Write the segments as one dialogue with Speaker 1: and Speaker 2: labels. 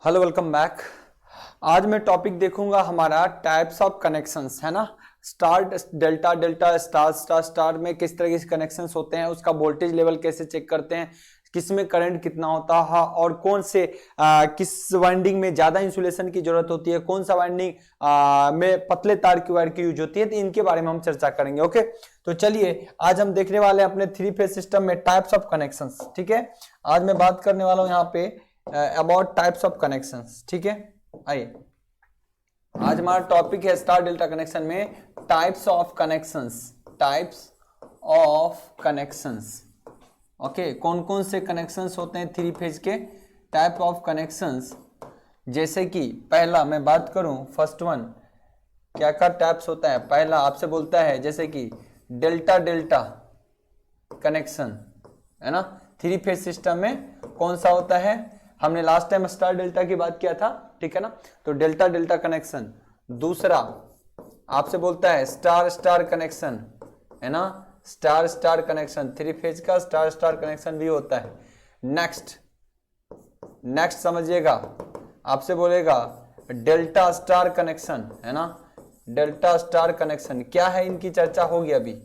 Speaker 1: Hello welcome back. आज मैं topic देखूंगा हमारा टाइप्स ऑफ कनेक्शंस, है ना। Star delta delta star star star में किस तरह के कनेक्शंस होते हैं, उसका वोल्टेज लेवल कैसे चेक करते हैं, किस में करंट कितना होता है और कौन से किस वाइंडिंग में ज्यादा इंसुलेशन की जरूरत होती है, कौन सा वाइंडिंग में पतले तार की वायर की यूज होती है, तो इनके बारे में हम चर्चा करेंगे। ओके, तो चलिए आज हम देखने वाले हैं अपने थ्री फेज सिस्टम में टाइप्स ऑफ कनेक्शंस। ठीक है, आज मैं बात करने वाला हूं यहाँ पे अबाउट टाइप्स ऑफ कनेक्शंस। ठीक है, आइए आज हमारा टॉपिक है स्टार डेल्टा कनेक्शन में types of connections. Types of connections, okay, कौन कौन से कनेक्शंस होते हैं थ्री फेज के, टाइप ऑफ कनेक्शंस। जैसे कि पहला मैं बात करूं, फर्स्ट वन क्या क्या टाइप्स होता है। पहला आपसे बोलता है जैसे कि डेल्टा डेल्टा कनेक्शन, है ना। थ्री फेज सिस्टम में कौन सा होता है, हमने लास्ट टाइम स्टार डेल्टा की बात किया था, ठीक है ना। तो डेल्टा डेल्टा कनेक्शन। दूसरा आपसे बोलता है स्टार स्टार कनेक्शन, है ना, star star connection, three phase का स्टार स्टार कनेक्शन भी होता है। नेक्स्ट समझिएगा, आपसे बोलेगा डेल्टा स्टार कनेक्शन, है ना, डेल्टा स्टार कनेक्शन क्या है, इनकी चर्चा होगी अभी।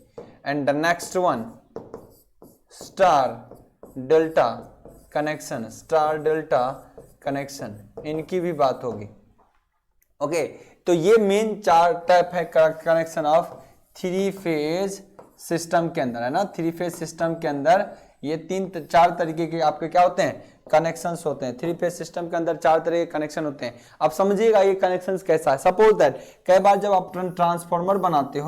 Speaker 1: And the next one star delta connection, star delta connection, इनकी भी बात होगी। ओके, तो ये मेन चार टाइप है connection of three phase system के अंदर, है ना। थ्री फेज सिस्टम के अंदर ये चार तरीके के आपके क्या होते हैं, कनेक्शंस होते हैं। थ्री फेज सिस्टम के अंदर चार तरह के कनेक्शन होते हैं। अब समझिएगा ये कनेक्शंस कैसा है। सपोज दैट कई बार जब आप ट्रांसफार्मर बनाते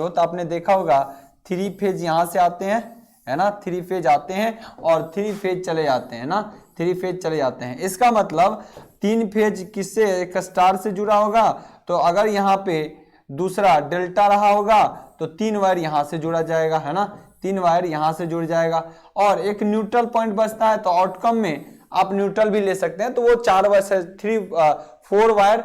Speaker 1: हो तो आपने देखा होगा थ्री फेज यहां से आते हैं, है ना, थ्री फेज आते हैं और थ्री फेज चले जाते हैं ना, थ्री फेज चले जाते हैं। इसका मतलब तीन फेज किससे, एक स्टार से जुड़ा होगा, तो अगर यहाँ पे दूसरा डेल्टा रहा होगा तो तीन वायर यहां से जुड़ा जाएगा, है ना, तीन वायर यहां से जुड़ जाएगा। और एक न्यूट्रल पॉइंट बचता है, तो आउटकम में आप न्यूट्रल भी ले सकते हैं, तो वो चार वायर से four wire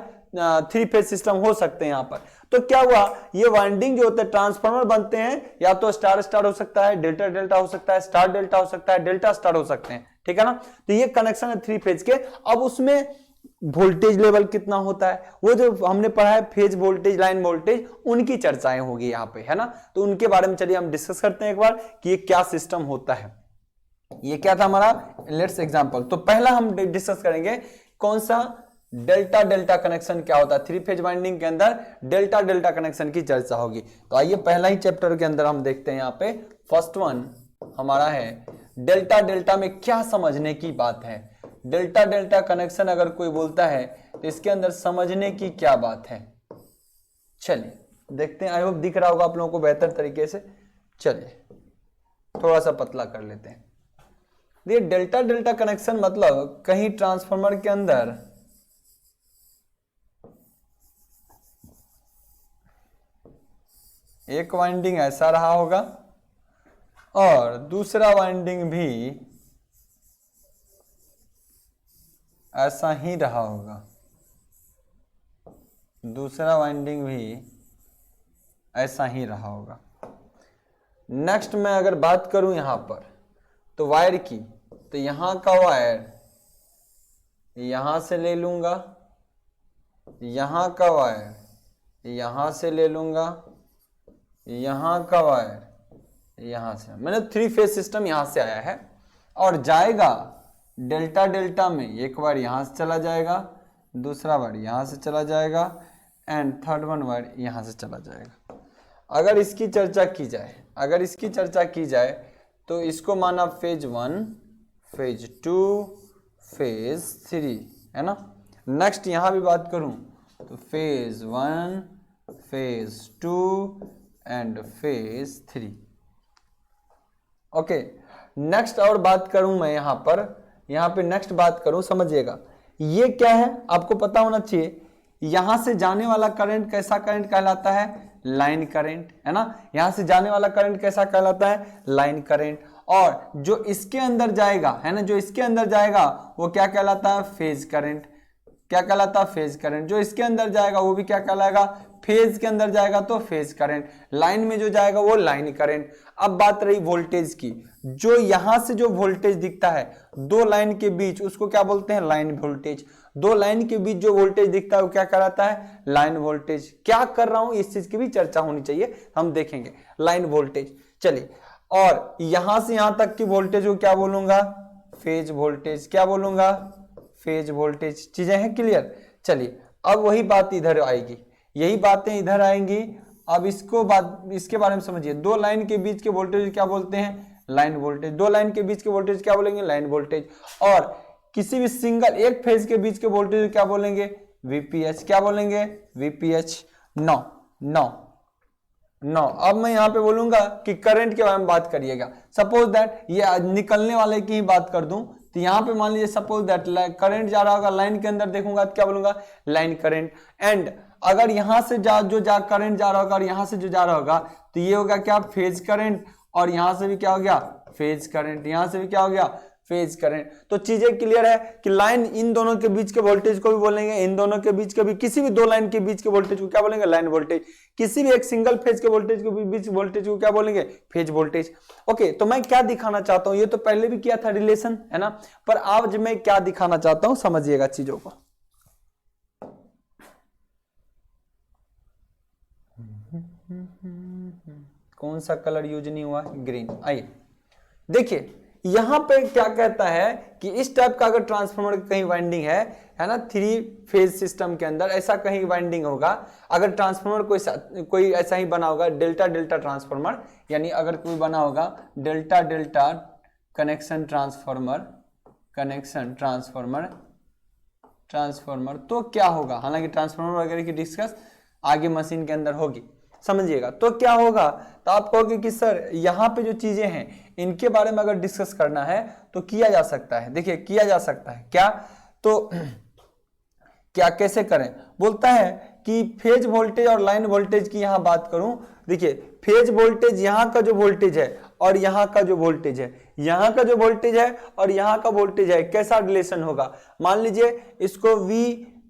Speaker 1: three phase system हो सकते हैं यहाँ पर। तो क्या हुआ, ये वाइंडिंग जो होते हैं ट्रांसफार्मर बनते हैं, या तो स्टार स्टार हो सकता है, डेल्टा डेल्टा हो सकता है, स्टार डेल्टा हो सकता है, डेल्टा स्टार हो सकते हैं, ठीक है ना। तो ये कनेक्शन है थ्री फेज के। अब उसमें वोल्टेज लेवल कितना होता है, वो जो हमने पढ़ा है फेज वोल्टेज, लाइन वोल्टेज, उनकी चर्चाएं होगी यहाँ पे, है ना। तो उनके बारे में चलिए हम डिस्कस करते हैं एक बार कि ये क्या सिस्टम होता है। ये क्या था हमारा, लेट्स एग्जांपल। तो पहला हम डिस्कस करेंगे कौन सा, डेल्टा डेल्टा कनेक्शन क्या होता है। थ्री फेज वाइंडिंग के अंदर डेल्टा डेल्टा कनेक्शन की चर्चा होगी। तो आइए पहला ही चैप्टर के अंदर हम देखते हैं। यहाँ पे फर्स्ट वन हमारा है डेल्टा डेल्टा में क्या समझने की बात है। डेल्टा डेल्टा कनेक्शन अगर कोई बोलता है तो इसके अंदर समझने की क्या बात है, चलिए देखते हैं। आई होप दिख रहा होगा आप लोगों को बेहतर तरीके से। चलिए थोड़ा सा पतला कर लेते हैं। ये डेल्टा डेल्टा कनेक्शन मतलब कहीं ट्रांसफार्मर के अंदर एक वाइंडिंग ऐसा रहा होगा और दूसरा वाइंडिंग भी ऐसा ही रहा होगा, दूसरा वाइंडिंग भी ऐसा ही रहा होगा। नेक्स्ट मैं अगर बात करूं यहां पर तो वायर की, तो यहां का वायर यहां से ले लूंगा, यहां का वायर यहां से ले लूंगा, यहां का वायर यहां से, मैंने थ्री फेज सिस्टम यहां से आया है और जाएगा डेल्टा डेल्टा में, एक वायर यहां से चला जाएगा, दूसरा वायर यहां से चला जाएगा एंड थर्ड वन वायर यहां से चला जाएगा। अगर इसकी चर्चा की जाए तो इसको माना phase one, phase two, phase three, है ना। नेक्स्ट यहां भी बात करूं तो phase one, phase two and phase three. Okay, next और बात करूं मैं यहां पे नेक्स्ट बात करूं, समझिएगा ये क्या है आपको पता होना चाहिए। यहां से जाने वाला करंट कैसा करंट कहलाता है, लाइन करंट, है ना। यहां से जाने वाला करंट कैसा कहलाता है, लाइन करंट। और जो इसके अंदर जाएगा, है ना, जो इसके अंदर जाएगा वो क्या कहलाता है, फेज करंट। क्या कहलाता है, फेज करंट। जो इसके अंदर जाएगा वो भी क्या कहलाएगा, फेज के अंदर जाएगा तो फेज करंट, लाइन में जो जाएगा वो लाइन करंट। अब बात रही वोल्टेज की, जो यहां से जो वोल्टेज दिखता है दो लाइन के बीच, उसको क्या बोलते हैं, लाइन वोल्टेज। दो लाइन के बीच जो वोल्टेज दिखता है वो क्या कहलाता है, लाइन वोल्टेज। क्या कर रहा हूं इस चीज की भी चर्चा होनी चाहिए, हम देखेंगे लाइन वोल्टेज। चलिए, और यहां से यहां तक की वोल्टेज को क्या बोलूंगा, फेज वोल्टेज। क्या बोलूंगा, फेज वोल्टेज। चीजें हैं क्लियर। चलिए, अब वही बात इधर आएगी, यही बातें इधर आएंगी। अब इसके बारे में समझिए। दो लाइन के बीच के वोल्टेज क्या बोलते हैं, लाइन वोल्टेज। दो लाइन के बीच के वोल्टेज क्या बोलेंगे, लाइन वोल्टेज। और किसी भी सिंगल एक फेज के बीच के वोल्टेज क्या बोलेंगे, वीपीएच। क्या बोलेंगे, वीपीएच। नो अब मैं यहां पे बोलूंगा कि करंट के बारे में बात करिएगा। सपोज दैट ये निकलने वाले की ही बात कर दूं, तो यहां पे मान लीजिए सपोज दैट करंट जा रहा होगा लाइन के अंदर, देखूंगा तो क्या बोलूंगा, लाइन करंट। एंड अगर यहां से करंट जा रहा होगा और यहां से जो जा रहा होगा, तो ये होगा क्या, फेज करंट। और यहां से भी क्या हो गया, फेज करंट। यहां से भी क्या हो गया, फेज करंट। तो चीजें क्लियर है कि लाइन, इन दोनों के बीच के वोल्टेज को भी बोलेंगे, इन दोनों के बीच के भी, किसी भी दो लाइन के बीच के वोल्टेज को क्या बोलेंगे, लाइन वोल्टेज। किसी भी एक सिंगल फेज के वोल्टेज के बीच वोल्टेज को क्या बोलेंगे, फेज वोल्टेज। ओके, तो मैं क्या दिखाना चाहता हूं, ये तो पहले भी किया था रिलेशन, है ना, पर आज मैं क्या दिखाना चाहता हूं समझिएगा चीजों को। कौन सा कलर यूज नहीं हुआ, ग्रीन। आइए देखिए, यहां पे क्या कहता है कि इस टाइप का अगर ट्रांसफार्मर कहीं वाइंडिंग है ना, थ्री फेज सिस्टम के अंदर ऐसा कहीं वाइंडिंग होगा, अगर ट्रांसफार्मर कोई ऐसा ही बना होगा, डेल्टा डेल्टा ट्रांसफार्मर, यानी अगर कोई बना होगा डेल्टा डेल्टा कनेक्शन ट्रांसफार्मर, तो क्या होगा, हालांकि ट्रांसफार्मर वगैरह की डिस्कस आगे मशीन के अंदर होगी, समझिएगा। तो क्या होगा, तो आप कहोगे कि सर यहाँ पे जो चीजें हैं इनके बारे में अगर डिस्कस करना है तो किया जा सकता है। देखिए, किया जा सकता है क्या, तो क्या कैसे करें, बोलता है कि फेज वोल्टेज और लाइन वोल्टेज की यहां बात करूं। देखिए, फेज वोल्टेज यहां का जो वोल्टेज है और यहां का जो वोल्टेज है, यहां का जो वोल्टेज है और यहां का वोल्टेज है, कैसा रिलेशन होगा। मान लीजिए इसको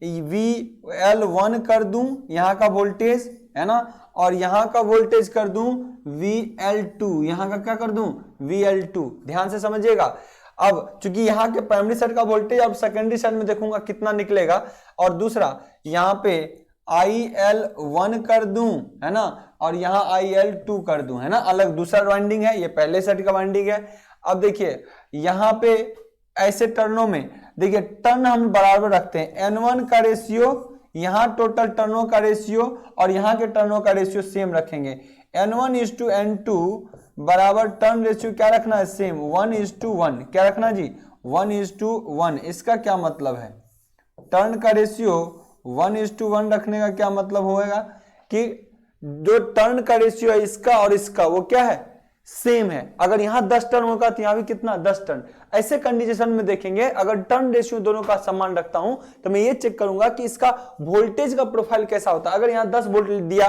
Speaker 1: VL1 कर दूं, यहां का वोल्टेज है ना, और यहां का वोल्टेज कर दूं VL2, यहां का क्या कर दूं, VL2। ध्यान से समझिएगा। अब चूंकि यहां के प्राइमरी साइड का वोल्टेज अब सेकेंडरी साइड में देखूंगा कितना निकलेगा, और दूसरा यहां पे IL1 कर दूं, है ना, और यहां IL2 कर दूं, है ना, अलग दूसरा वाइंडिंग है, ये पहले सेट का वाइंडिंग है। अब देखिए यहां पे ऐसे टर्नों में, देखिए टर्न हम बराबर रखते हैं, N1 का रेशियो, यहां टोटल टर्नों का रेशियो और यहां के टर्नों का रेशियो सेम रखेंगे। N1:N2 बराबर टर्न रेशियो क्या रखना है, सेम 1:1। क्या रखना जी, 1:1। इसका क्या मतलब है, टर्न का रेशियो 1:1 रखने का क्या मतलब होगा कि जो टर्न का रेशियो है इसका और इसका, वो क्या है, सेम है। अगर यहां 10 टर्न होगा तो यहां भी कितना, 10 टर्न। ऐसे कंडीशन में देखेंगे, अगर टर्न रेशियो दोनों का समान रखता हूं तो मैं ये चेक करूंगा कि इसका वोल्टेज का प्रोफाइल कैसा होता है। अगर यहां 10 वोल्ट दिया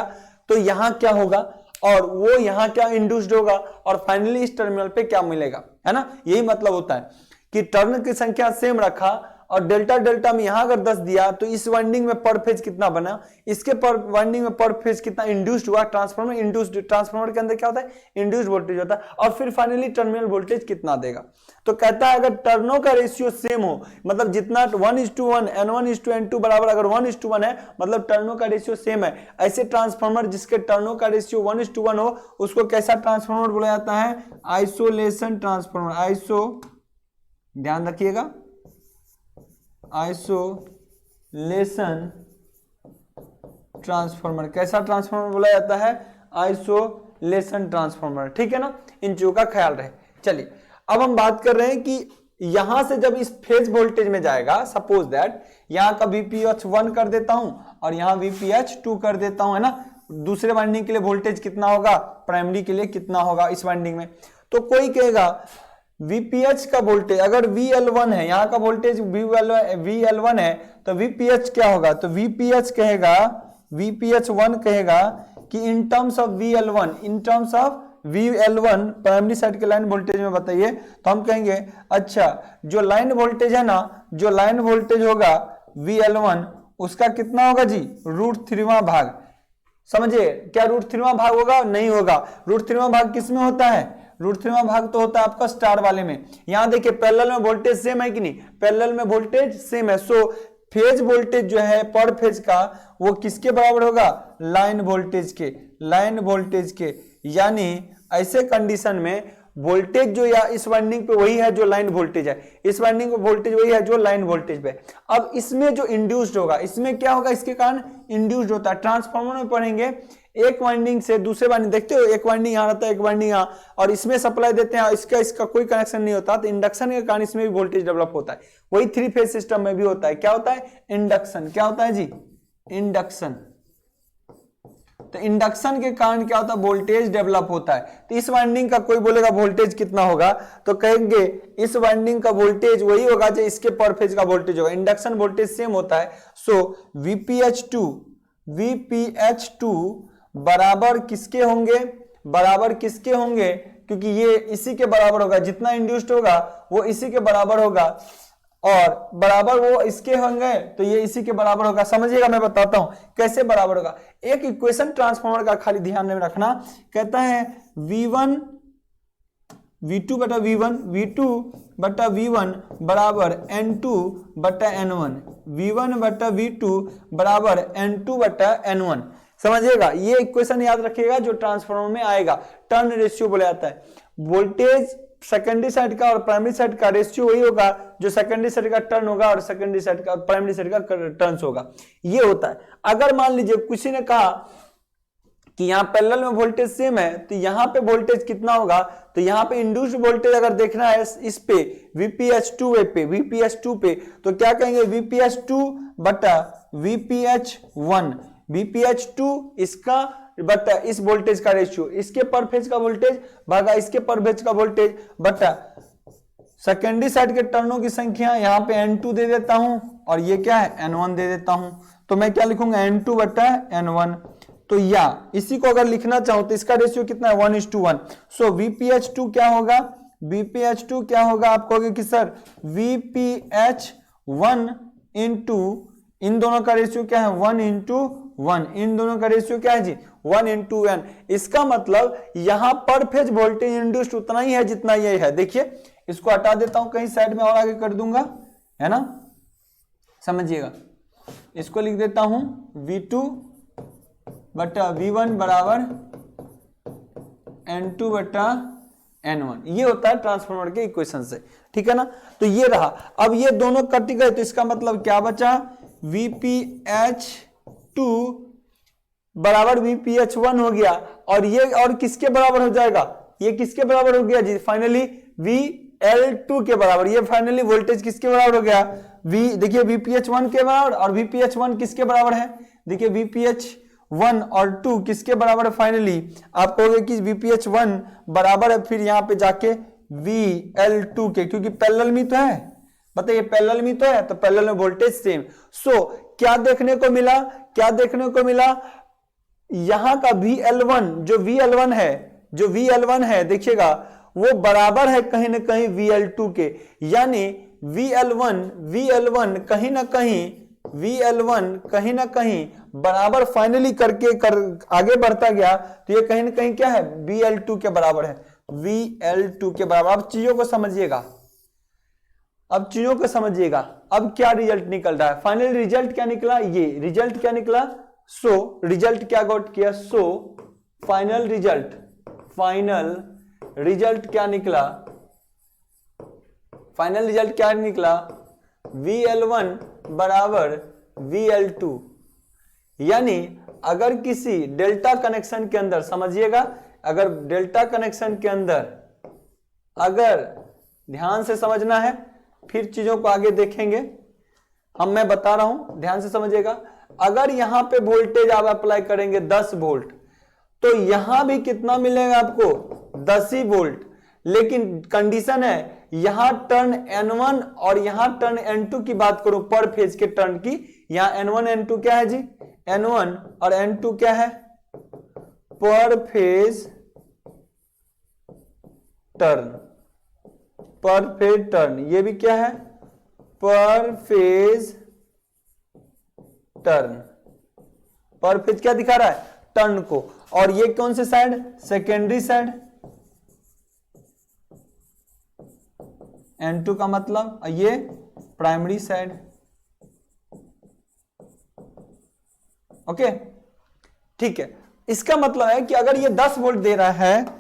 Speaker 1: तो यहां क्या होगा, और वो यहां क्या इंड्यूस्ड होगा, और फाइनली इस टर्मिनल पे क्या मिलेगा, है ना। यही मतलब होता है कि टर्न की संख्या सेम रखा, और डेल्टा डेल्टा में यहां अगर 10 दिया तो इस वाइंडिंग में पर फेज कितना बना, इसके पर वाइंडिंग में पर फेज कितना इंड्यूस्ड हुआ। ट्रांसफार्मर इंड्यूस्ड, ट्रांसफार्मर के अंदर क्या होता है, इंड्यूस्ड वोल्टेज होता है, और फिर फाइनली टर्मिनल वोल्टेज कितना देगा। तो कहता है अगर टर्नों का रेशियो सेम हो, मतलब जितना 1:1, N1:N2 बराबर अगर 1:1 है, मतलब टर्नों का रेशियो सेम है। ऐसे ट्रांसफार्मर जिसके टर्नों का रेशियो 1:1 हो, उसको कैसा ट्रांसफार्मर बोला जाता है, आइसोलेशन ट्रांसफार्मर। आइसो, ध्यान रखिएगा, आइसोलेशन ट्रांसफार्मर। कैसा ट्रांसफार्मर बोला जाता है, आइसोलेशन ट्रांसफार्मर। ठीक है ना, इन चीजों का ख्याल रहे। चलिए, अब हम बात कर रहे हैं कि यहां से जब इस फेज वोल्टेज में जाएगा, सपोज दैट यहां का VPH1 कर देता हूं और यहां VPH2 कर देता हूं, है ना। दूसरे वाइंडिंग के लिए वोल्टेज कितना होगा, प्राइमरी के लिए कितना होगा इस वाइंडिंग में। तो कोई कहेगा VPH का वोल्टेज अगर VL1 है, यहां का वोल्टेज VL1 है, तो VPH क्या होगा, तो VPH कहेगा, VPH1 कहेगा कि in terms of VL1, in terms of VL1 primary side के लाइन वोल्टेज में बताइए। तो हम कहेंगे अच्छा, जो लाइन वोल्टेज है ना, जो लाइन वोल्टेज होगा VL1, उसका कितना होगा जी, √3वां भाग। समझिए, क्या √3वां भाग होगा? नहीं होगा। √3वां भाग किस में होता है? √3वां भाग तो होता है आपका स्टार वाले में। यहां देखिए पैरेलल में वोल्टेज सेम है कि नहीं? पैरेलल में वोल्टेज सेम है। सो फेज वोल्टेज जो है पर फेज का वो किसके बराबर होगा? लाइन वोल्टेज के, लाइन वोल्टेज के। यानी ऐसे कंडीशन में वोल्टेज जो या इस वाइंडिंग पे वही है जो लाइन वोल्टेज है, इस वाइंडिंग पे वोल्टेज वही है जो लाइन वोल्टेज पे। अब इसमें जो इंड्यूस्ड होगा, इसमें क्या होगा? इसके कारण इंड्यूस्ड होता है। ट्रांसफार्मर में पढ़ेंगे, एक वाइंडिंग से दूसरे वाइंडिंग, देखते हो एक वाइंडिंग यहां रहता है, एक वाइंडिंग यहां, और इसमें सप्लाई देते हैं, इसका कोई कनेक्शन नहीं होता, तो इंडक्शन के कारण इसमें भी वोल्टेज डेवलप होता है। वही 3 फेज सिस्टम में भी होता है। क्या होता है? इंडक्शन। क्या होता है जी? इंडक्शन। तो इंडक्शन के कारण क्या होता है? वोल्टेज डेवलप होता है। तो इस वाइंडिंग का कोई बोलेगा वोल्टेज कितना होगा, तो कहेंगे इस वाइंडिंग का वोल्टेज वही होगा जो इसके पर फेज का वोल्टेज होगा। इंडक्शन वोल्टेज सेम होता है। सो VPH2 बराबर किसके होंगे? बराबर किसके होंगे? क्योंकि ये इसी के बराबर होगा, जितना इंड्यूस्ड होगा वो इसी के बराबर होगा, और बराबर वो इसके होंगे तो ये इसी के बराबर होगा। समझिएगा, मैं बताता हूं कैसे बराबर होगा। एक इक्वेशन ट्रांसफार्मर का खाली ध्यान में रखना, कहता है V2 बटा V1 बराबर N2 बटा N1, V1 बटा V2 बराबर N2 बटा N1। समझिएगा, ये इक्वेशन याद रखिएगा जो ट्रांसफार्मर में आएगा। टर्न रेशियो बोला जाता है। वोल्टेज सेकेंडरी साइड का और प्राइमरी साइड का रेशियो वही होगा जो सेकेंडरी साइड का टर्न होगा और सेकेंडरी साइड का प्राइमरी साइड का टर्न्स होगा। ये होता है। अगर मान लीजिए किसी ने कहा कि यहाँ पैरेलल में वोल्टेज सेम है, तो यहाँ पे वोल्टेज कितना होगा? तो यहाँ पे इंड्यूस्ड वोल्टेज अगर देखना है इस पे VPH2 पे, तो क्या कहेंगे? VPH2 बटा VPH2 इसका बटा इस वोल्टेज का रेशियो, इसके पर फेज का वोल्टेज भागा इसके पर फेज का वोल्टेज बटा सेकेंडरी साइड के टर्नों की संख्या, यहाँ पे N2 दे देता हूं और ये क्या है? N1 दे देता हूं। तो मैं क्या लिखूंगा? N2 बटा N1। तो या इसी को अगर लिखना चाहूं तो इसका रेशियो कितना है? 1:1। सो VPH2 क्या होगा? VPH2 क्या होगा? आप कहोगे कि सर VPH1 इंटू इन दोनों का रेशियो क्या है? 1:1। इन दोनों का रेशियो क्या है जी? 1:n। इसका मतलब यहां पर फेज वोल्टेज इंड्यूस्ड उतना ही है जितना ये है। देखिए, इसको हटा देता हूं कहीं साइड में और आगे कर दूंगा, है ना? समझिएगा, इसको लिख देता हूं V2 बटा V1 बराबर N2 बटा N1। ये होता है ट्रांसफार्मर के इक्वेशन से, ठीक है ना? तो ये रहा। अब ये दोनों कट गए तो इसका मतलब क्या बचा? VPH2 बराबर VPH1 हो गया, और ये और किसके बराबर हो जाएगा? ये किसके बराबर हो गया जी? फाइनली VL2 के बराबर। ये फाइनली वोल्टेज किसके बराबर हो गया? देखिए VPH1 के बराबर, और VPH1 किसके बराबर है? देखिए VPH1 और 2 किसके बराबर है? फाइनली आप कहोगे कि VPH1 बराबर है, फिर यहां पे जाके VL2 के, क्योंकि पैरेलल में तो है। बताइए, पैरेलल में तो है, तो पैरेलल में वोल्टेज सेम। सो क्या देखने को मिला? क्या देखने को मिला? यहां का VL1 जो VL1 है देखिएगा, वो बराबर है कहीं ना कहीं VL2 के। यानी VL1 कहीं ना कहीं बराबर फाइनली करके आगे बढ़ता गया, तो ये कहीं ना कहीं क्या है? VL2 के बराबर है। VL2 के बराबर। अब चीजों को समझिएगा, अब क्या रिजल्ट निकल रहा है? फाइनल रिजल्ट क्या निकला? ये रिजल्ट क्या निकला? सो रिजल्ट क्या गॉट किया? सो फाइनल रिजल्ट क्या निकला? फाइनल रिजल्ट क्या निकला? VL1 बराबर VL2। यानी अगर किसी डेल्टा कनेक्शन के अंदर, समझिएगा, अगर डेल्टा कनेक्शन के अंदर, अगर ध्यान से समझना है, फिर चीजों को आगे देखेंगे मैं बता रहा हूं, ध्यान से समझिएगा। अगर यहां पे वोल्टेज आप अप्लाई करेंगे 10 वोल्ट, तो यहां भी कितना मिलेगा आपको? 10 ही वोल्ट। लेकिन कंडीशन है, यहां टर्न N1 और यहां टर्न N2 की बात करूं, पर फेज के टर्न की, यहां N1 N2 क्या है जी? N1 और N2 क्या है? पर फेज टर्न। ये भी क्या है? पर फेज टर्न। पर फेज क्या दिखा रहा है? टर्न को, और ये कौन से साइड, सेकेंडरी साइड, N2 का मतलब ये प्राइमरी साइड। ओके ठीक है, इसका मतलब है कि अगर ये 10 वोल्ट दे रहा है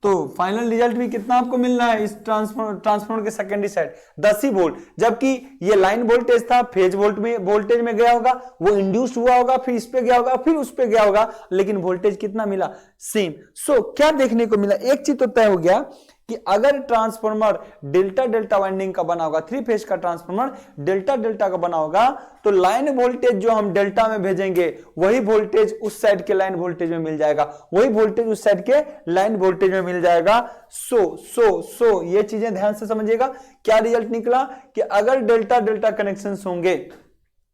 Speaker 1: तो फाइनल रिजल्ट भी कितना आपको मिलना है इस ट्रांसफार्मर के सेकेंडरी साइड, 10 ही वोल्ट, जबकि ये लाइन वोल्टेज था, फेज वोल्टेज में गया होगा, वो इंड्यूस्ड हुआ होगा, फिर इस पे गया होगा, फिर उस पे गया होगा, लेकिन वोल्टेज कितना मिला, सेम। सो क्या देखने को मिला, एक चीज तो तय हो गया कि अगर ट्रांसफार्मर डेल्टा डेल्टा वाइंडिंग का बना होगा, 3 फेज का ट्रांसफार्मर डेल्टा डेल्टा का बना होगा, तो लाइन वोल्टेज जो हम डेल्टा में भेजेंगे वही वोल्टेज उस साइड के लाइन वोल्टेज में मिल जाएगा, वही वोल्टेज उस साइड के लाइन वोल्टेज में मिल जाएगा। सो ये चीजें ध्यान से समझिएगा। क्या रिजल्ट निकला कि अगर डेल्टा डेल्टा कनेक्शंस होंगे,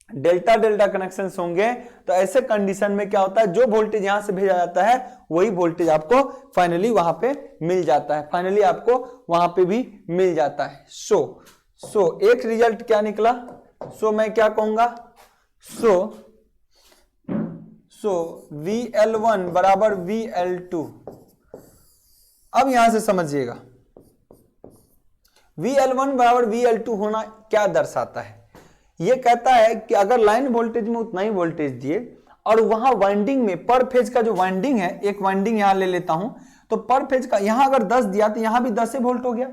Speaker 1: डेल्टा डेल्टा कनेक्शन होंगे, तो ऐसे कंडीशन में क्या होता है, जो वोल्टेज यहां से भेजा जाता है वही वोल्टेज आपको फाइनली वहां पे मिल जाता है, फाइनली आपको वहां पे भी मिल जाता है। सो एक रिजल्ट क्या निकला, मैं क्या कहूंगा, VL1 बराबर VL2। अब यहां से समझिएगा VL1 बराबर VL2 होना क्या दर्शाता है, ये कहता है कि अगर लाइन वोल्टेज में उतना ही वोल्टेज दिए और वहां वाइंडिंग में पर फेज का जो वाइंडिंग है, एक वाइंडिंग यहां ले लेता हूं, तो पर फेज का यहां अगर 10 दिया तो यहां भी 10 वोल्ट हो गया।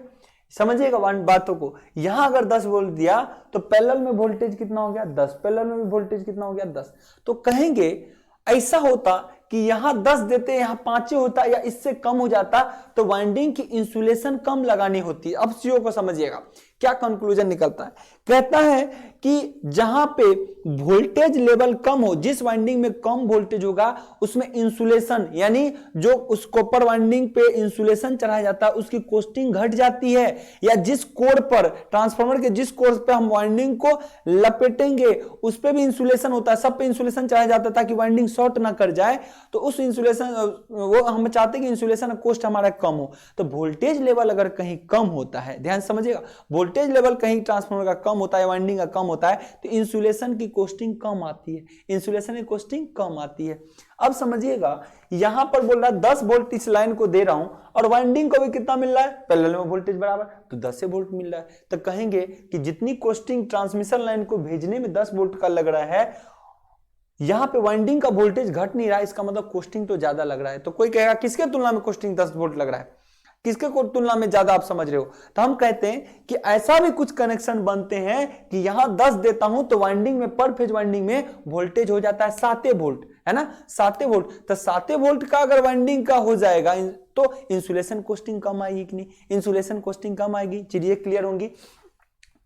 Speaker 1: समझिएगा बातों को, यहां अगर 10 वोल्ट दिया तो पैरेलल में वोल्टेज कितना हो गया, 10, पैरेलल में भी वोल्टेज कितना हो गया, 10। तो कहेंगे ऐसा होता कि यहां 10 देते, यहां 5 होता या इससे कम हो जाता, तो वाइंडिंग की इंसुलेशन कम लगानी होती। अब चीजों को समझिएगा, क्या कंक्लूजन निकलता है, कहता है कि जहां पे वोल्टेज लेवल कम हो, जिस वाइंडिंग में कम वोल्टेज होगा उसमें इंसुलेशन, यानी जो उस कॉपर वाइंडिंग पे इंसुलेशन चढ़ाया जाता है उसकी कॉस्टिंग घट जाती है, या जिस कोर पर ट्रांसफार्मर के जिस कोर पे हम वाइंडिंग को लपेटेंगे उस पे भी इंसुलेशन होता है, सब पे इंसुलेशन चढ़ाया जाता है ताकि वाइंडिंग शॉर्ट ना कर जाए, तो उस इंसुलेशन, वो हम चाहते हैं कि इंसुलेशन कॉस्ट हमारा कम हो। तो वोल्टेज लेवल अगर कहीं कम होता है, ध्यान समझिएगा, वोल्टेज लेवल कहीं ट्रांसफार्मर का कम होता है, वाइंडिंग का कम होता है, तो इंसुलेशन की कॉस्टिंग कम आती है, इंसुलेशन की कॉस्टिंग कम आती है। अब समझिएगा, यहां पर बोल रहा है 10 वोल्ट इस लाइन को दे रहा हूं और वाइंडिंग को भी कितना मिल रहा है, पैरेलल में वोल्टेज बराबर, तो 10 वोल्ट मिल रहा है। तो कहेंगे कि जितनी कॉस्टिंग ट्रांसमिशन लाइन को भेजने में 10 वोल्ट का लग रहा है, यहां पे वाइंडिंग का वोल्टेज घट नहीं रहा है, इसका मतलब कॉस्टिंग तो ज्यादा लग रहा है। तो कोई कहेगा किसके तुलना में कॉस्टिंग 10 वोल्ट लग रहा है, किसके को तुलना में ज्यादा, आप समझ रहे हो। तो हम कहते हैं कि ऐसा भी कुछ कनेक्शन बनते हैं कि यहां 10 देता हूं तो वाइंडिंग में, पर फेज वाइंडिंग में वोल्टेज हो जाता है 7 वोल्ट, है ना, 7 वोल्ट। तो 7 वोल्ट का अगर वाइंडिंग का हो जाएगा तो इंसुलेशन कॉस्टिंग कम आएगी कि नहीं, इंसुलेशन कॉस्टिंग कम आएगी, चीजें क्लियर होंगी।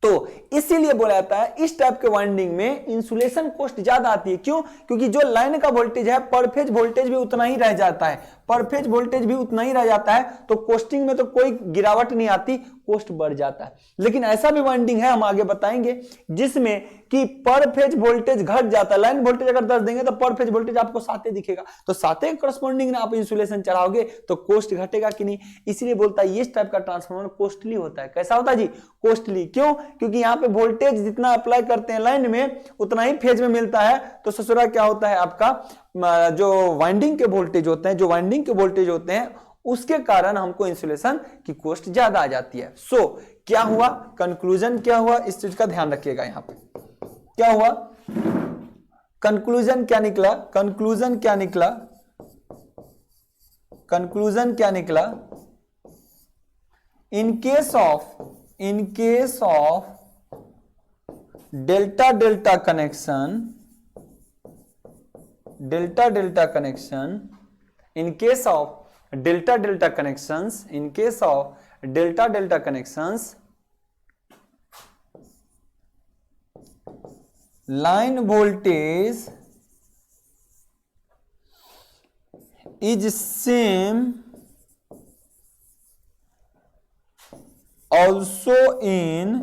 Speaker 1: तो इसीलिए बोला जाता है इस टाइप के वाइंडिंग में इंसुलेशन कॉस्ट ज्यादा आती है। क्यों? क्योंकि जो लाइन का वोल्टेज है पर फेज वोल्टेज भी उतना ही रह जाता है, पर फेज वोल्टेज भी उतना ही रह जाता है, तो कॉस्टिंग में तो कोई गिरावट नहीं आती, कॉस्ट बढ़ जाता है। लेकिन ऐसा भी वाइंडिंग है, हम आगे बताएंगे, जिसमें कि पर फेज वोल्टेज घट जाता है। लाइन वोल्टेज अगर 10 देंगे तो पर फेज वोल्टेज आपको 7 दिखेगा, तो 7 करस्पॉन्डिंग आप इंसुलेशन चढ़ाओगे तो कॉस्ट घटेगा कि नहीं। इसलिए बोलता है इस टाइप का ट्रांसफार्मर कॉस्टली होता है। कैसा होता है जी? कॉस्टली। क्यों? क्योंकि यहाँ पे वोल्टेज जितना अप्लाई करते हैं लाइन में उतना ही फेज में मिलता है, तो ससुरा क्या होता है, आपका जो वाइंडिंग के वोल्टेज होते हैं, जो वाइंडिंग के वोल्टेज होते हैं उसके कारण हमको इंसुलेशन की कॉस्ट ज्यादा आ जाती है। सो क्या हुआ, कंक्लूजन क्या हुआ, इस चीज का ध्यान रखिएगा। यहां पे क्या हुआ, कंक्लूजन क्या निकला, कंक्लूजन क्या निकला, कंक्लूजन क्या निकला, इन case of delta delta connection, delta delta connection, in case of delta delta connections, in case of delta delta connections, line voltage is same also in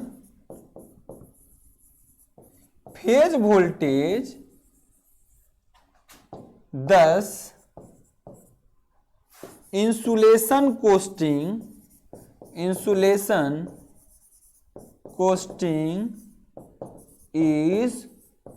Speaker 1: phase voltage, thus insulation costing is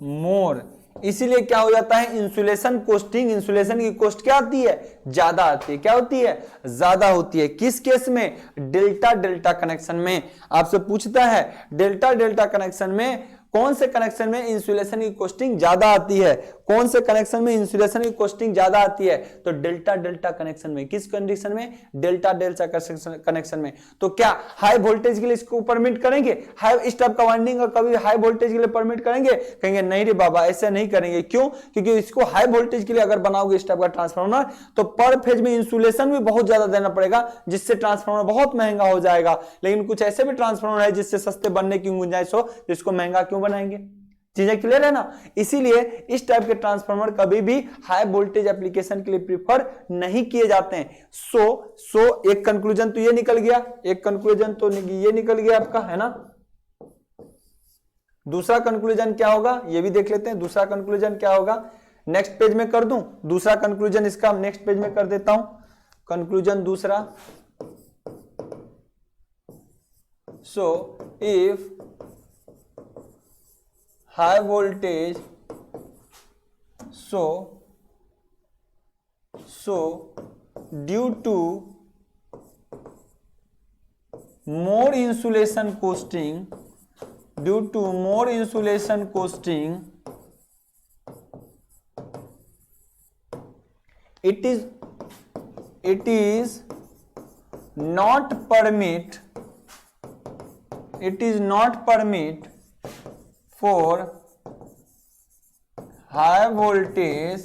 Speaker 1: more. इसीलिए क्या हो जाता है, insulation costing, insulation की cost क्या आती है, ज्यादा आती है। क्या होती है, ज्यादा होती है। किस केस में, डेल्टा डेल्टा कनेक्शन में। आपसे पूछता है डेल्टा डेल्टा कनेक्शन में कौन से कनेक्शन में इंसुलेशन की कॉस्टिंग ज्यादा आती है, कौन से कनेक्शन में इंसुलेशन की कॉस्टिंग ज्यादा आती है, तो डेल्टा डेल्टा कनेक्शन में। किस कंडीशन में, डेल्टा डेल्टा कनेक्शन में। तो क्या हाई वोल्टेज के लिए इसको परमिट करेंगे, हाई इस टाइप का वाइंडिंग और कभी हाई वोल्टेज के लिए परमिट करेंगे, कहेंगे नहीं रे बाबा ऐसे नहीं करेंगे। क्यों, क्योंकि इसको हाई वोल्टेज के लिए अगर बनाओगे इस टाइप का ट्रांसफार्मर तो पर फेज में इंसुलेशन भी बहुत ज्यादा देना पड़ेगा, जिससे ट्रांसफार्मर बहुत महंगा हो जाएगा। लेकिन कुछ ऐसे भी ट्रांसफार्मर है जिससे सस्ते बनने की गुंजाइश हो, जिसको महंगा क्यों बनाएंगे। चीजें क्लियर है ना। इसीलिए इस टाइप के ट्रांसफार्मर कभी भी हाई वोल्टेज एप्लीकेशन के लिए प्रीफर नहीं किए जाते हैं। सो एक कंक्लूजन तो ये निकल गया, एक कंक्लूजन तो ये निकल गया आपका, है ना। दूसरा कंक्लूजन क्या होगा ये भी देख लेते हैं। दूसरा कंक्लूजन क्या होगा, नेक्स्ट पेज में कर दूं दूसरा कंक्लूजन इसका, नेक्स्ट पेज में कर देता हूं कंक्लूजन दूसरा। So if high voltage so due to more insulation costing it is not permit for high voltage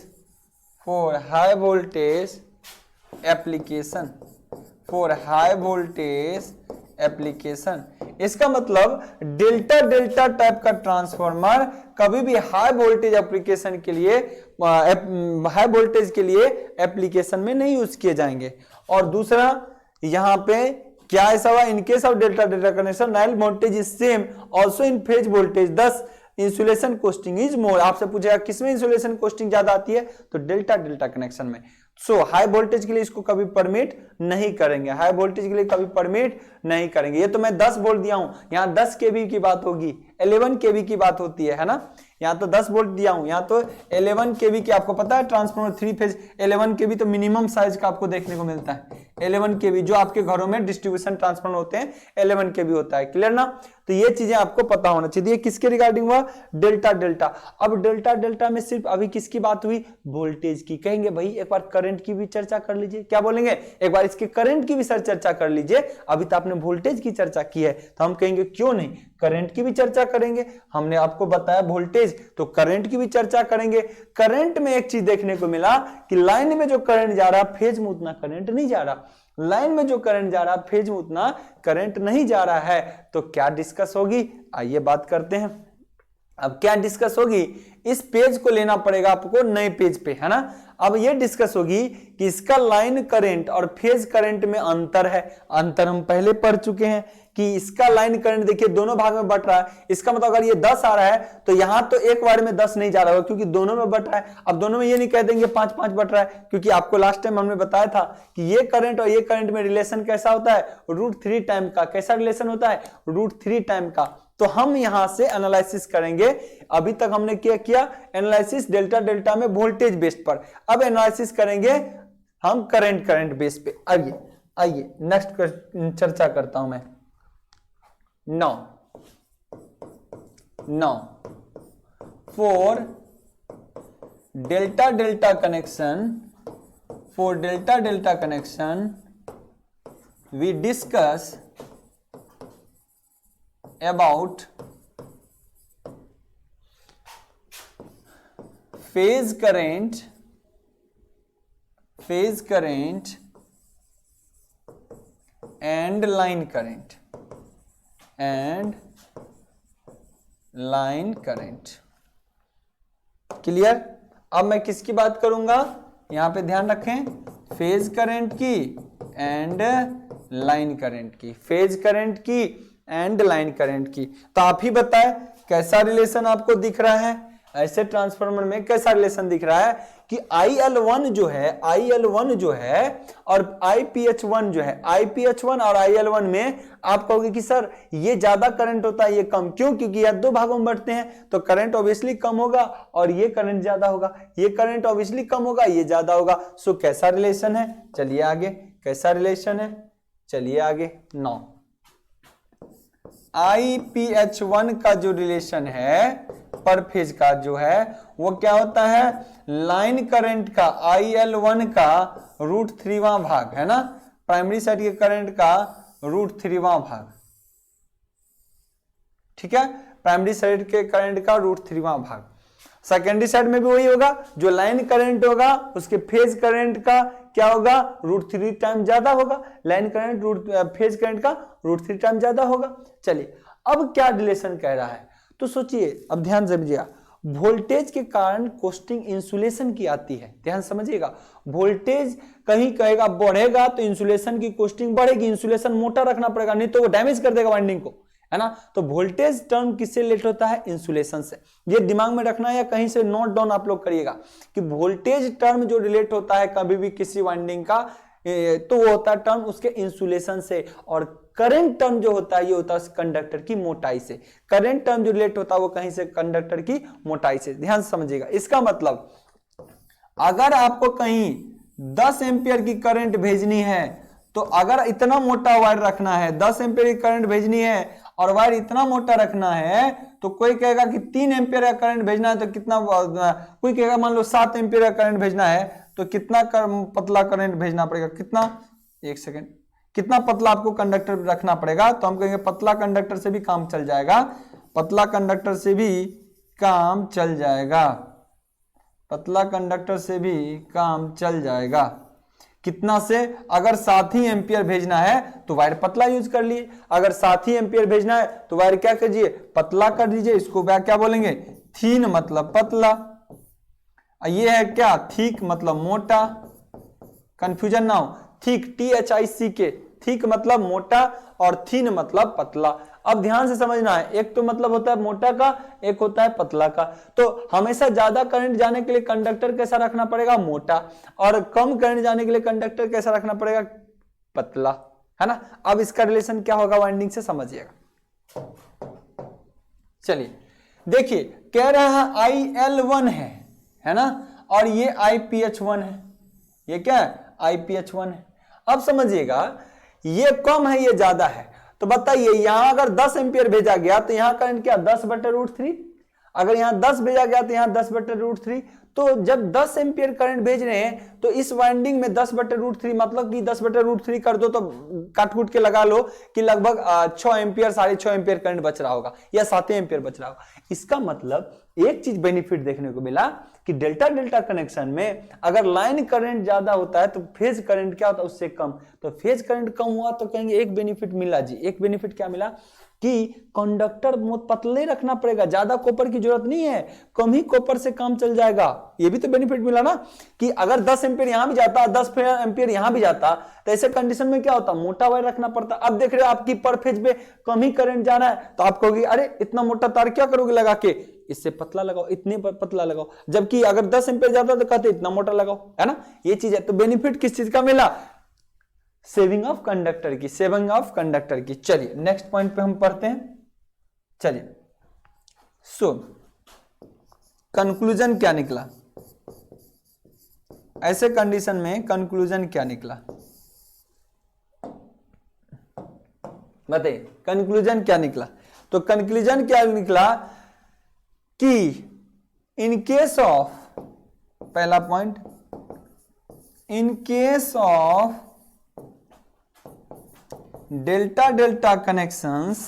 Speaker 1: application। इसका मतलब डेल्टा डेल्टा टाइप का ट्रांसफार्मर कभी भी हाई वोल्टेज एप्लीकेशन के लिए, हाई वोल्टेज के लिए एप्लीकेशन में नहीं यूज किए जाएंगे। और दूसरा यहां पे क्या ऐसा हुआ, इन case of delta delta connection Nile voltage is same also in phase voltage, दस इंसुलेशन कॉस्टिंग इज मोर। आपसे पूछेगा किसमें इंसुलेशन कॉस्टिंग ज्यादा आती है, तो डेल्टा डेल्टा कनेक्शन में। सो हाई वोल्टेज के लिए इसको कभी परमिट नहीं करेंगे, हाई वोल्टेज के लिए कभी परमिट नहीं करेंगे। ये तो मैं 10 बोल दिया हूं, यहां 10 केवी की बात होगी, 11 केवी की बात होती है ना। यहाँ तो 10 वोल्ट दिया हूं, यहाँ तो 11 केवी की। आपको पता है ट्रांसफार्मर 3 फेज 11 केवी तो मिनिमम साइज का आपको देखने को मिलता है। 11 केवी जो आपके घरों में डिस्ट्रीब्यूशन ट्रांसफार्मर होते हैं 11 केवी होता है। क्लियर ना। तो ये चीजें आपको पता होना चाहिए। किसके रिगार्डिंग हुआ, डेल्टा डेल्टा। अब डेल्टा डेल्टा में सिर्फ अभी किसकी बात हुई, वोल्टेज की। कहेंगे भाई एक बार करंट की भी चर्चा कर लीजिए, क्या बोलेंगे, एक बार इसके करंट की भी सर चर्चा कर लीजिए। अभी तो आपने वोल्टेज की चर्चा की है, तो हम कहेंगे क्यों नहीं, करंट की भी चर्चा करेंगे। हमने आपको बताया वोल्टेज, तो करंट की भी चर्चा करेंगे। करंट में एक चीज देखने को मिला कि लाइन में जो करंट जा रहा फेज में उतना करंट नहीं जा रहा, लाइन में जो करंट जा रहा फेज में उतना करंट नहीं जा रहा है। तो क्या डिस्कस होगी, आइए बात करते हैं। अब क्या डिस्कस होगी, इस पेज को लेना पड़ेगा आपको नए पेज पे, है ना। अब ये डिस्कस होगी कि इसका लाइन करंट और फेज करंट में अंतर है। अंतर हम पहले पढ़ चुके हैं कि इसका लाइन करंट देखिए दोनों भाग में बट रहा है। इसका मतलब अगर ये 10 आ रहा है तो यहां तो एक बार में 10 नहीं जा रहा होगा, क्योंकि दोनों में बट रहा है। अब दोनों में ये नहीं कह देंगे 5-5 बट रहा है, क्योंकि आपको लास्ट टाइम हमने बताया था कि ये करंट और ये करंट में रिलेशन कैसा होता है, √3 टाइम का। कैसा रिलेशन होता है, √3 टाइम का। तो हम यहां से एनालिसिस करेंगे। अभी तक हमने क्या किया, एनालिसिस डेल्टा डेल्टा में वोल्टेज बेस्ड पर। अब एनालिसिस करेंगे हम करंट बेस पे। आइए नेक्स्ट चर्चा करता हूं मैं। Now for delta delta connection we discuss about phase current and line current clear. अब मैं किसकी बात करूंगा, यहां पे ध्यान रखें, फेज करंट की एंड लाइन करंट की, फेज करंट की एंड लाइन करंट की। तो आप ही बताएं कैसा रिलेशन आपको दिख रहा है, ऐसे ट्रांसफार्मर में कैसा रिलेशन दिख रहा है कि IL1 जो है, IL1 जो है और IPH1 जो है, IPH1 और IL1 में आप कहोगे कि सर ये ज्यादा करंट होता है ये कम, क्यों? क्योंकि यह दो भागों में बढ़ते हैं तो करंट ऑब्वियसली कम होगा और ये करंट ज्यादा होगा, ये करंट ऑब्वियसली कम होगा, ये ज्यादा होगा। सो कैसा रिलेशन है? चलिए आगे, कैसा रिलेशन है? चलिए आगे। 9 IPH1 का जो रिलेशन है पर फेज का जो है वो क्या होता है? लाइन करंट का IL1 का √3वां भाग, है ना, प्राइमरी साइड के करंट का √3वां भाग, ठीक है, प्राइमरी साइड के करंट का √3वां भाग। सेकेंडरी साइड में भी वही होगा, जो लाइन करंट होगा उसके फेज करंट का क्या होगा? √3 टाइम ज्यादा होगा, लाइन करंट फेज करंट का √3 टाइम ज्यादा होगा। चलिए अब क्या रिलेशन कह रहा है तो सोचिए, अब ध्यान समझिएगा। वोल्टेज के कारण कोस्टिंग इंसुलेशन की आती है, ध्यान समझिएगा। वोल्टेज कहीं कहेगा बढ़ेगा तो इंसुलेशन की कोस्टिंग बढ़ेगी, इंसुलेशन मोटा रखना पड़ेगा, नहीं तो वो डैमेज कर देगा वाइंडिंग को, है ना। तो वोल्टेज टर्म किससे रिलेट होता है? इंसुलेशन से। ये दिमाग में रखना है या कहीं से नोट डाउन आप लोग करिएगा कि वोल्टेज टर्म जो रिलेट होता है कभी भी किसी वाइंडिंग का, तो वो होता है टर्म उसके इंसुलेशन से, और करंट टर्म जो होता है ये होता है कंडक्टर की मोटाई से। करंट टर्म जो रिलेट होता है वो कहीं से कंडक्टर की मोटाई से, ध्यान समझिएगा। इसका मतलब अगर आपको कहीं 10 एम्पियर की करंट भेजनी है तो अगर इतना मोटा वायर रखना है, 10 एम्पियर की करंट भेजनी है और वायर इतना मोटा रखना है, तो कोई कहेगा कि 3 एम्पियर का करंट भेजना है तो कितना, कोई कहेगा मान लो 7 एम्पियर का करंट भेजना है तो कितना पतला करंट भेजना पड़ेगा, कितना, एक सेकेंड, कितना पतला आपको कंडक्टर रखना पड़ेगा? तो हम कहेंगे पतला कंडक्टर से भी काम चल जाएगा, पतला कंडक्टर से भी काम चल जाएगा, पतला कंडक्टर से भी काम चल जाएगा। कितना से? अगर 7 ही एम्पियर भेजना है तो वायर पतला यूज कर लिए, अगर 7 ही एम्पियर भेजना है तो वायर क्या कीजिए? पतला कर दीजिए। इसको क्या बोलेंगे? थीन मतलब पतला, ये है क्या? थिक मतलब मोटा, कंफ्यूजन ना हो, थिक THICK, थिक मतलब मोटा और थीन मतलब पतला। अब ध्यान से समझना है, एक तो मतलब होता है मोटा का, एक होता है पतला का। तो हमेशा ज्यादा करंट जाने के लिए कंडक्टर कैसा रखना पड़ेगा? मोटा, और कम करंट जाने के लिए कंडक्टर कैसा रखना पड़ेगा? पतला, है ना। अब इसका रिलेशन क्या होगा वाइंडिंग से, समझिएगा। चलिए देखिए, कह रहा है IL1 है ना, और ये IPH1 है, ये क्या है? IPH1 है। अब समझिएगा, ये कम है ये ज्यादा है, तो बताइए यहां अगर 10 एम्पियर भेजा गया तो यहां करंट क्या? 10/√3। अगर यहां 10 भेजा गया तो यहां 10/√3। तो जब 10 एम्पियर करंट भेज रहे हैं तो इस वाइंडिंग में 10/√3 मतलब कि 10/√3 कर दो तो काट कूट के लगा लो कि लगभग 6 एम्पियर, 6.5 एम्पियर करंट बच रहा होगा या 7 एम्पियर बच रहा होगा। इसका मतलब एक चीज बेनिफिट देखने को मिला कि डेल्टा डेल्टा कनेक्शन में अगर लाइन करंट ज्यादा होता है तो फेज करंट क्या होता है? उससे कम। तो फेज करंट कम हुआ तो कहेंगे एक बेनिफिट मिला जी। एक बेनिफिट क्या मिला कि कंडक्टर बहुत पतले रखना पड़ेगा, ज्यादा कॉपर की जरूरत नहीं है, कम ही कॉपर से काम चल जाएगा। ये भी तो बेनिफिट मिला ना कि अगर 10 एम्पियर यहां भी जाता, 10 एम्पियर यहां भी जाता, तो ऐसे कंडीशन में क्या होता? मोटा वायर रखना पड़ता। अब देख रहे हो आपकी पर फेज पे कम ही करंट जा रहा है तो आप कहोगे अरे इतना मोटा तार क्या करोगे लगा के, इससे पतला लगाओ, इतने पर पतला लगाओ। जबकि अगर 10 एम्पियर जाता तो कहते इतना मोटा लगाओ, है ना। ये चीज है। तो बेनिफिट किस चीज का मिला? सेविंग ऑफ कंडक्टर की, सेविंग ऑफ कंडक्टर की। चलिए नेक्स्ट पॉइंट पे हम पढ़ते हैं। चलिए सो कंक्लूजन क्या निकला? ऐसे कंडीशन में कंक्लूजन क्या निकला बताइए, कंक्लूजन क्या निकला? तो कंक्लूजन क्या निकला कि इन केस ऑफ, पहला point, in case of delta delta connections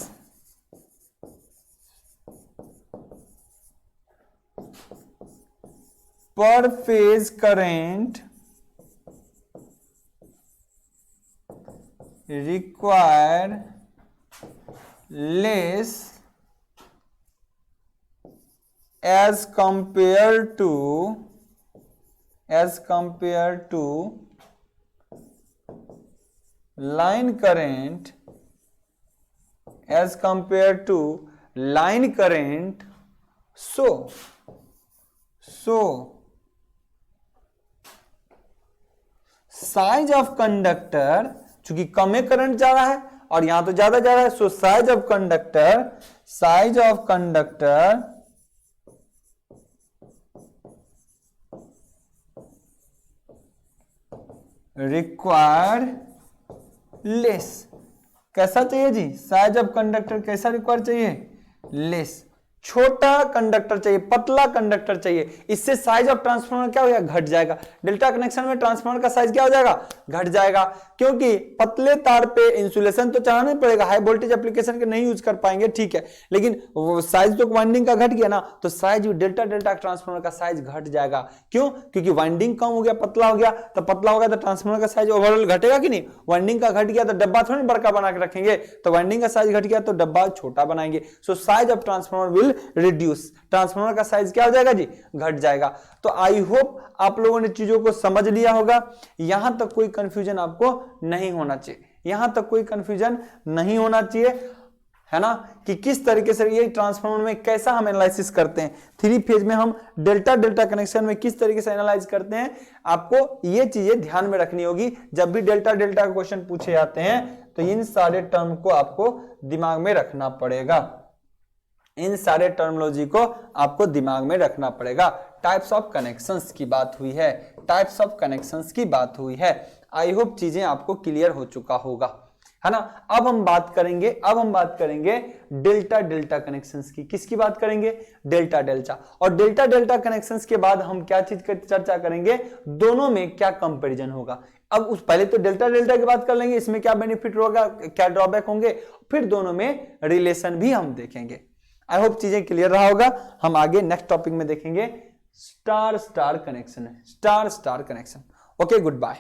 Speaker 1: पर phase current require less as compared to line current, as compared to line current, so size of conductor, चूंकि कम में करंट जा रहा है और यहां तो ज्यादा जा रहा है, so size of conductor required less. कैसा चाहिए जी, साइज ऑफ कंडक्टर कैसा रिक्वायर चाहिए, लेस, छोटा कंडक्टर चाहिए, पतला कंडक्टर चाहिए। इससे साइज ऑफ ट्रांसफार्मर क्या हो जाएगा, घट जाएगा। डेल्टा कनेक्शन में ट्रांसफार्मर का साइज क्या हो जाएगा, घट जाएगा, क्योंकि पतले तार पे इंसुलेशन तो चढ़ाना ही पड़ेगा, हाई वोल्टेज एप्लीकेशन के नहीं यूज कर पाएंगे, ठीक है, लेकिन वो साइज तो वाइंडिंग का घट गया ना, तो साइज डेल्टा ट्रांसफार्मर का साइज घट जाएगा। क्यों, क्योंकि वाइंडिंग कम हो गया, पतला हो गया, तो पतला होगा तो ट्रांसफार्मर का साइज ओवरऑल घटेगा कि नहीं। वाइंडिंग का घट गया तो डब्बा थोड़ी बड़का बना के रखेंगे, तो वाइंडिंग का साइज घट गया तो डब्बा छोटा बनाएंगे। So size of transformer will reduce, transformer का साइज क्या हो जाएगा जी, घट जाएगा। तो आई होप आप लोगों ने चीजों को समझ लिया होगा। यहां तक कोई कंफ्यूजन आपको नहीं होना चाहिए, यहां तक कोई कंफ्यूजन नहीं होना चाहिए, है ना, कि किस तरीके से ये ट्रांसफार्मर में कैसा हम एनालिसिस करते हैं, 3 फेज में हम डेल्टा कनेक्शन में किस तरीके से एनालाइज करते हैं। आपको ये चीजें ध्यान में रखनी होगी। जब भी डेल्टा का क्वेश्चन पूछे जाते हैं तो इन सारे टर्म को आपको दिमाग में रखना पड़ेगा, इन सारे टर्मिनोलॉजी को आपको दिमाग में रखना पड़ेगा। टाइप्स ऑफ कनेक्शंस की बात हुई है, टाइप्स ऑफ कनेक्शंस की बात हुई है। आई होप चीजें आपको क्लियर हो चुका होगा, है ना। अब हम बात करेंगे डेल्टा कनेक्शंस की। किसकी बात करेंगे, डेल्टा। और डेल्टा कनेक्शंस के बाद हम क्या चीज की चर्चा करेंगे, दोनों में क्या कंपैरिजन होगा। अब उस पहले तो डेल्टा की बात कर लेंगे, इसमें क्या बेनिफिट होगा, क्या ड्रॉबैक होंगे, फिर दोनों में रिलेशन भी हम देखेंगे। आई होप चीजें क्लियर रहा होगा। हम आगे नेक्स्ट टॉपिक में देखेंगे स्टार कनेक्शन है, star connection. Okay, good bye.